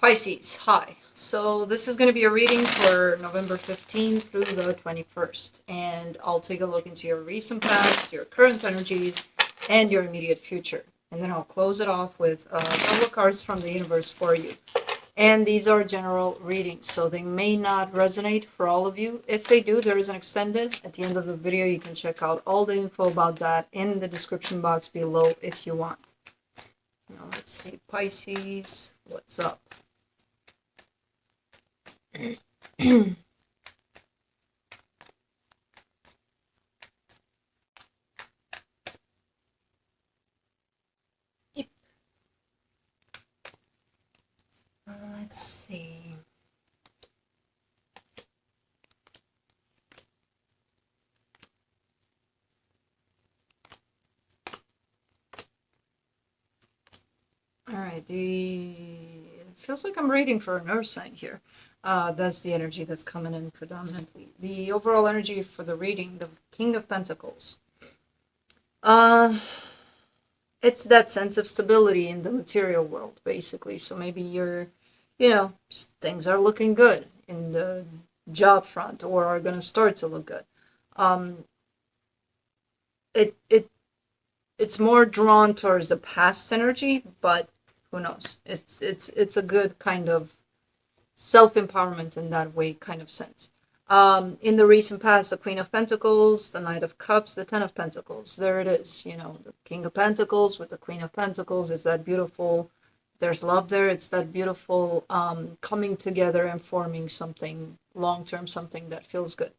Pisces, hi. So this is going to be a reading for November 15th through the 21st. And I'll take a look into your recent past, your current energies, and your immediate future. And then I'll close it off with a couple of cards from the universe for you. And these are general readings, so they may not resonate for all of you. If they do, there is an extended. At the end of the video, you can check out all the info about that in the description box below if you want. Now let's see, Pisces, what's up? Yep. Let's see. All right, it feels like I'm reading for an earth sign here. That's the energy that's coming in predominantly. The overall energy for the reading, the King of Pentacles. It's that sense of stability in the material world, basically. So maybe you're, things are looking good in the job front or are going to start to look good. It's more drawn towards the past energy, but who knows? It's a good kind of self-empowerment in that way kind of sense. In the recent past, the Queen of Pentacles, the Knight of Cups, the Ten of Pentacles. There it is, the King of Pentacles with the Queen of Pentacles. It's that beautiful, there's love there. It's that beautiful coming together and forming something long-term, something that feels good.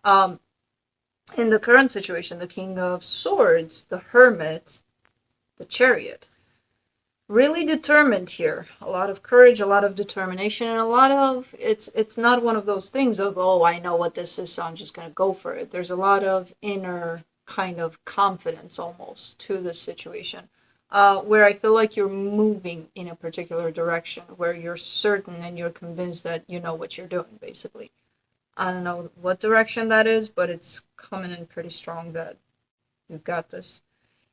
In the current situation, the King of Swords, the Hermit, the Chariot. Really determined here. A lot of courage, a lot of determination, and a lot of, it's not one of those things of, oh, I know what this is, so I'm just going to go for it. There's a lot of inner kind of confidence almost to this situation, where I feel like you're moving in a particular direction, where you're certain and you're convinced that you know what you're doing, basically. I don't know what direction that is, but it's coming in pretty strong that you've got this.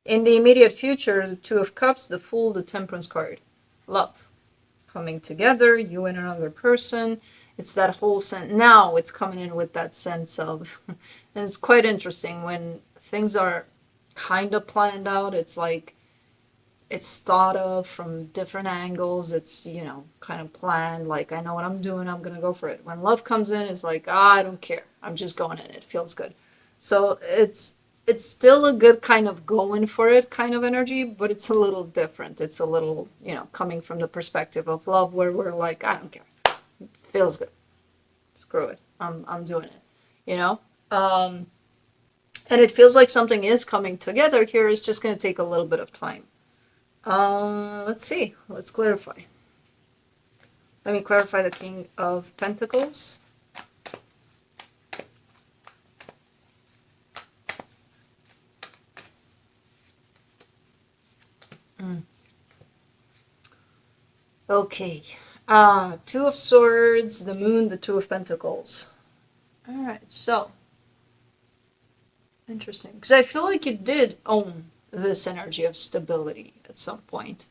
In the immediate future, the Two of Cups, the Fool, the Temperance card. Love. Coming together, you and another person. It's that whole sense. Now it's coming in with that sense of, and it's quite interesting when things are kind of planned out. It's like, it's thought of from different angles. It's, kind of planned. Like, I know what I'm doing. I'm going to go for it. When love comes in, it's like, I don't care. I'm just going in. It feels good. So it's still a good kind of going for it kind of energy, but it's a little different. It's a little, coming from the perspective of love where we're like, I don't care. It feels good. Screw it. I'm doing it, And it feels like something is coming together here. It's just going to take a little bit of time. Let's see. Let's clarify. Let me clarify the King of Pentacles. Okay. Two of Swords, the Moon, the Two of Pentacles. Alright, so. Interesting. Because I feel like you did own this energy of stability at some point.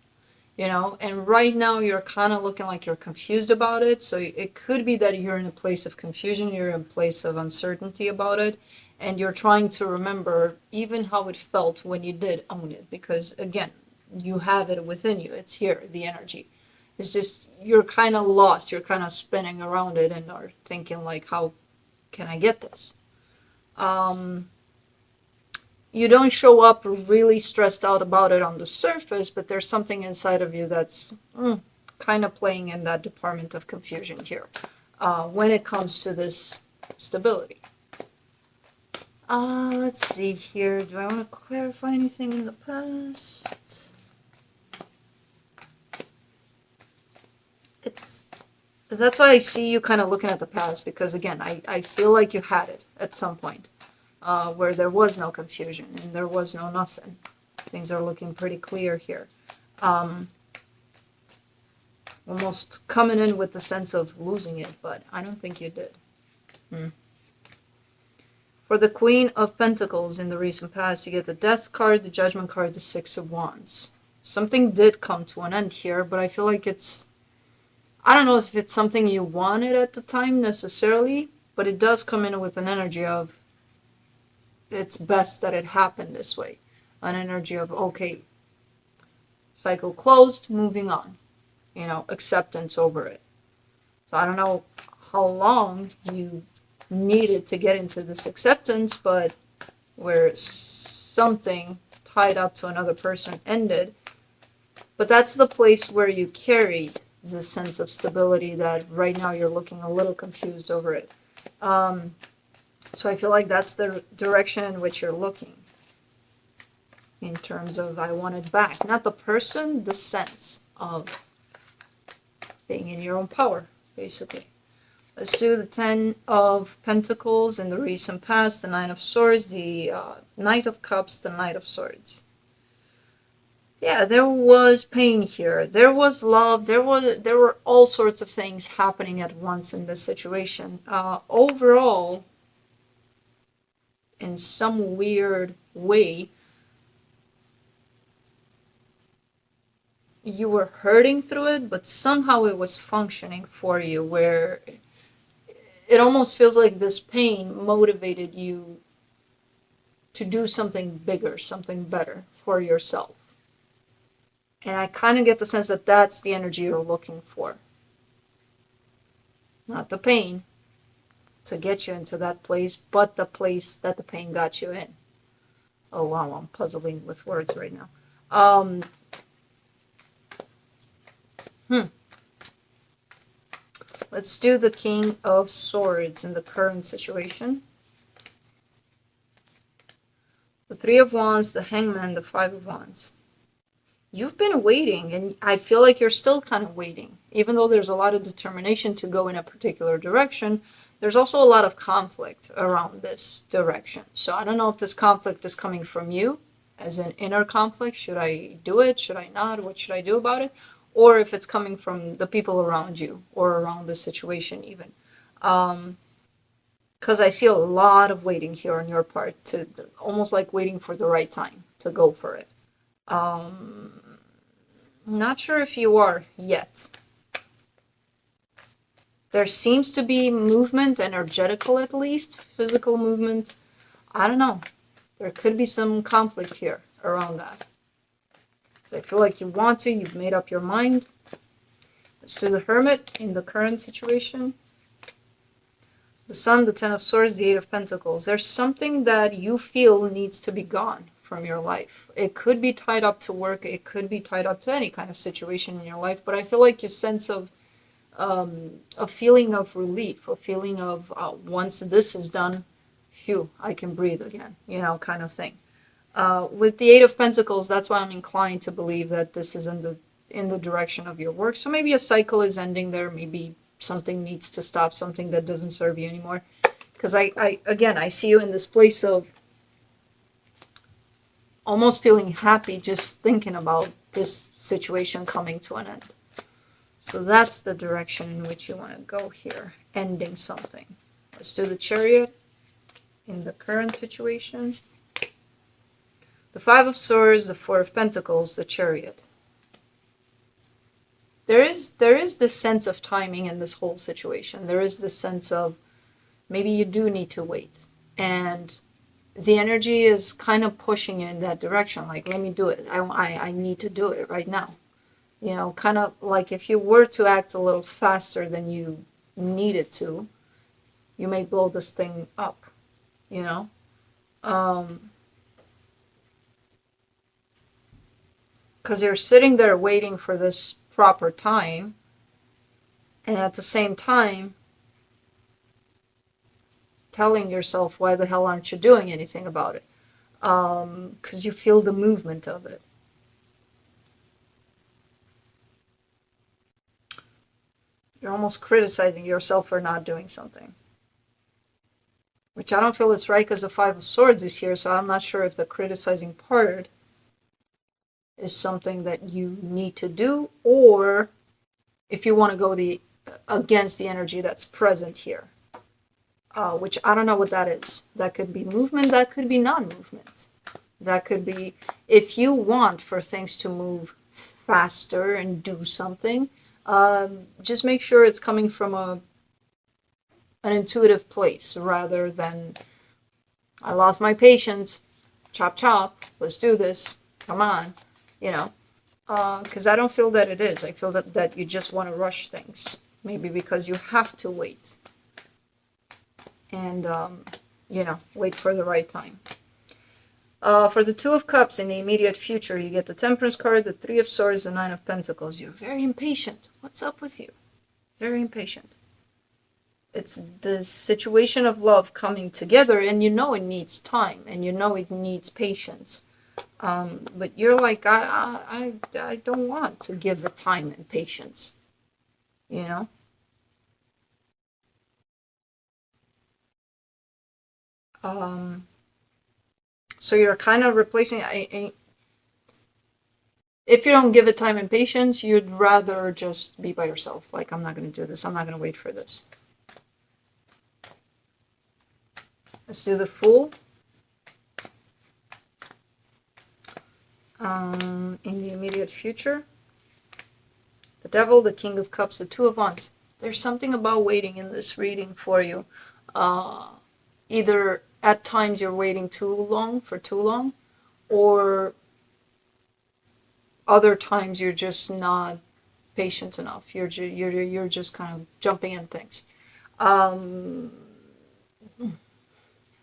And right now you're kind of looking like you're confused about it. So it could be that you're in a place of confusion. You're in a place of uncertainty about it. And you're trying to remember even how it felt when you did own it. Because, again, you have it within you. It's here, the energy. It's just, you're kind of lost. You're kind of spinning around it and are thinking like, how can I get this? You don't show up really stressed out about it on the surface, but there's something inside of you that's kind of playing in that department of confusion here when it comes to this stability. Let's see here. Do I want to clarify anything in the past? That's why I see you kind of looking at the past, because again, I feel like you had it at some point where there was no confusion and there was no nothing. Things are looking pretty clear here. Almost coming in with the sense of losing it, but I don't think you did. For the Queen of Pentacles in the recent past, you get the Death card, the Judgment card, the Six of Wands. Something did come to an end here, but I feel like it's, I don't know if it's something you wanted at the time necessarily, but it does come in with an energy of it's best that it happened this way. An energy of, okay, cycle closed, moving on. Acceptance over it. So I don't know how long you needed to get into this acceptance, but where something tied up to another person ended. But that's the place where you carried the sense of stability that right now you're looking a little confused over it. So I feel like that's the direction in which you're looking. In terms of, I want it back. Not the person, the sense of being in your own power, basically. Let's do the 10 of Pentacles in the recent past, the 9 of Swords, the Knight of Cups, the Knight of Swords. Yeah, there was pain here. There was love. There were all sorts of things happening at once in this situation. Overall, in some weird way, you were hurting through it, but somehow it was functioning for you, where it almost feels like this pain motivated you to do something bigger, something better for yourself. And I kind of get the sense that that's the energy you're looking for. Not the pain to get you into that place, but the place that the pain got you in. Oh wow, I'm puzzling with words right now. Let's do the King of Swords in the current situation. The Three of Wands, the Hangman, the Five of Wands. You've been waiting, and I feel like you're still kind of waiting. Even though there's a lot of determination to go in a particular direction, there's also a lot of conflict around this direction. So I don't know if this conflict is coming from you, as an inner conflict. Should I do it? Should I not? What should I do about it? Or if it's coming from the people around you, or around the situation even. Because I see a lot of waiting here on your part, to almost like waiting for the right time to go for it. Not sure if you are yet. There seems to be movement, energetical at least, physical movement. I don't know. There could be some conflict here around that. I feel like you want to, you've made up your mind. Let's do the Hermit in the current situation. The Sun, the Ten of Swords, the Eight of Pentacles. There's something that you feel needs to be gone from your life. It could be tied up to work, it could be tied up to any kind of situation in your life, but I feel like your sense of a feeling of relief, a feeling of once this is done, phew, I can breathe again, kind of thing. With the Eight of Pentacles, that's why I'm inclined to believe that this is in the direction of your work. So maybe a cycle is ending there, maybe something needs to stop, something that doesn't serve you anymore. Because I see you in this place of almost feeling happy just thinking about this situation coming to an end. So that's the direction in which you want to go here, ending something. Let's do the Chariot in the current situation. The Five of Swords, the Four of Pentacles, the Chariot. There is this sense of timing in this whole situation. There is this sense of maybe you do need to wait. And the energy is kind of pushing you in that direction. Like, let me do it. I need to do it right now. Kind of like if you were to act a little faster than you needed to, you may blow this thing up, because you're sitting there waiting for this proper time, and at the same time telling yourself, why the hell aren't you doing anything about it? Because you feel the movement of it. You're almost criticizing yourself for not doing something, which I don't feel is right, because the Five of Swords is here, so I'm not sure if the criticizing part is something that you need to do, or if you want to go against the energy that's present here, which I don't know what that is. That could be movement, that could be non-movement. That could be, if you want for things to move faster and do something, Just make sure it's coming from an intuitive place rather than, I lost my patience, chop chop, let's do this, come on, you know. Because I don't feel that it is. I feel that you just want to rush things. Maybe because you have to wait. And, wait for the right time. For the Two of Cups in the immediate future, you get the Temperance card, the Three of Swords, the Nine of Pentacles. You're very impatient. What's up with you? Very impatient. It's the situation of love coming together, and you know it needs time, and you know it needs patience. But you're like, I don't want to give it time and patience, you know? So you're kind of replacing, if you don't give it time and patience, you'd rather just be by yourself. Like, I'm not going to do this. I'm not going to wait for this. Let's do the Fool. In the immediate future, the Devil, the King of Cups, the Two of Wands. There's something about waiting in this reading for you. Either at times you're waiting for too long, or other times you're just not patient enough. You're just kind of jumping in things.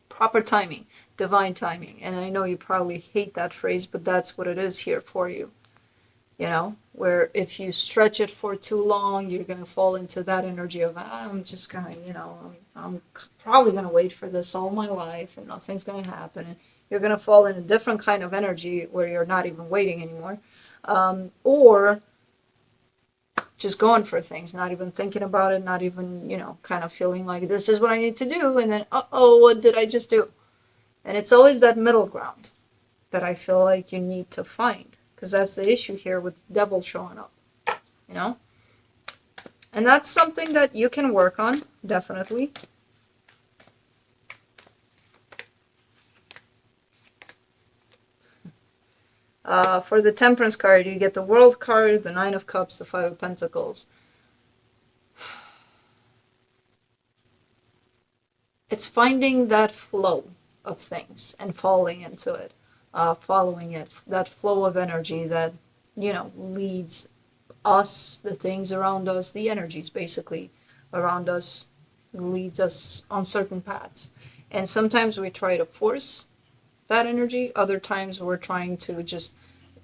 Proper timing, divine timing. And I know you probably hate that phrase, but that's what it is here for you. You know, where if you stretch it for too long, you're going to fall into that energy of, I'm just going to, I'm probably going to wait for this all my life and nothing's going to happen. And you're going to fall in a different kind of energy where you're not even waiting anymore. Or just going for things, not even thinking about it, not even, kind of feeling like this is what I need to do. And then, what did I just do? And it's always that middle ground that I feel like you need to find. Because that's the issue here with the Devil showing up, And that's something that you can work on, definitely. For the Temperance card, you get the World card, the Nine of Cups, the Five of Pentacles. It's finding that flow of things and falling into it, following it, that flow of energy that, leads us, the things around us, the energies basically around us, leads us on certain paths. And sometimes we try to force that energy. Other times we're trying to just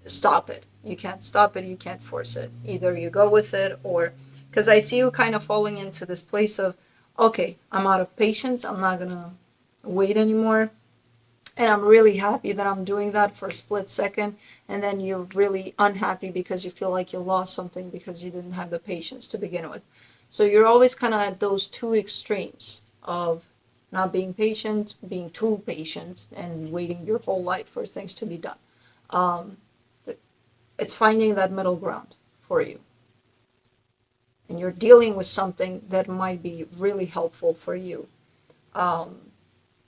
stop it. You can't stop it. You can't force it. Either you go with it, or because I see you kind of falling into this place of, okay, I'm out of patience. I'm not going to wait anymore. And I'm really happy that I'm doing that for a split second. And then you're really unhappy because you feel like you lost something because you didn't have the patience to begin with. So you're always kind of at those two extremes of not being patient, being too patient, and waiting your whole life for things to be done. It's finding that middle ground for you. And you're dealing with something that might be really helpful for you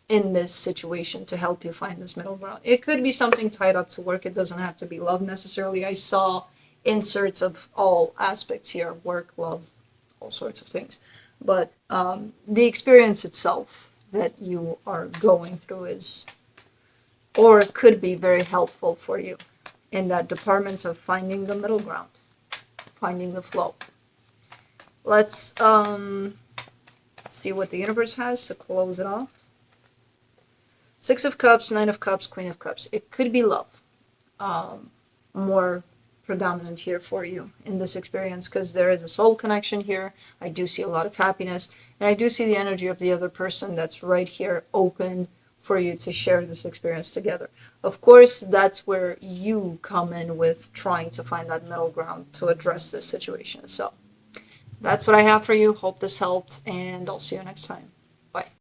in this situation to help you find this middle ground. It could be something tied up to work. It doesn't have to be love necessarily. I saw inserts of all aspects here, work, love, all sorts of things. But the experience itself that you are going through is, or it could be very helpful for you in that department of finding the middle ground, finding the flow. Let's see what the universe has to close it off. Six of Cups, Nine of Cups, Queen of Cups. It could be love, more predominant here for you in this experience, because there is a soul connection here. I do see a lot of happiness, and I do see the energy of the other person that's right here open for you to share this experience together. Of course, that's where you come in with trying to find that middle ground to address this situation. So that's what I have for you. Hope this helped, and I'll see you next time. Bye.